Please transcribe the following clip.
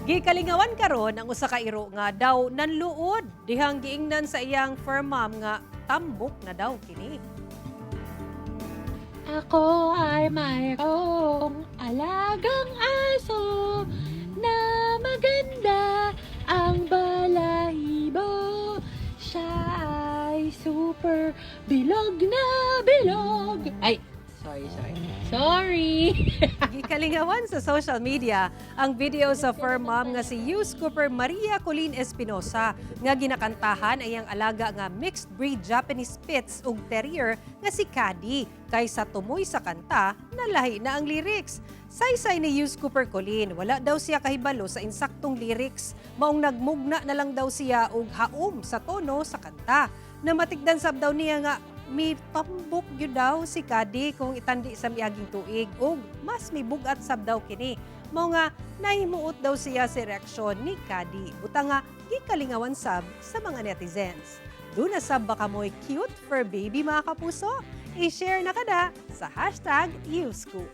Gikalingawan karon ang usa ka iro nga daw nanluod dihang giingnan sa iyang fur mom nga tambok na daw kini. Ako ay mayroong alagang aso na maganda ang balahibo. Siya ay super bilog na bilog. Ay, sorry. Gikalingawan sa social media ang video sa fur mom nga si Hughes Cooper Maria Colleen Espinosa nga ginakantahan ay ang alaga nga mixed breed Japanese Spitz ug Terrier nga si Caddy kaysa tumoy sa kanta nalahi na ang lyrics. Saysay ni Hughes Cooper Colleen, wala daw siya kahibalo sa insaktong lyrics, maong nagmugna na lang daw siya og haom sa tono sa kanta. Namatigdan sab daw niya nga may tambok gyud daw si Caddy kung itandi sa miaging tuig ug mas may bugat sab daw kini. Mao nga nahimuot daw siya sa reaksyon ni Caddy. Buta nga gikalingawan sab sa mga netizens. Duna sab baka mo'y cute fur baby mga kapuso? I-share na kada sa #YouScoop.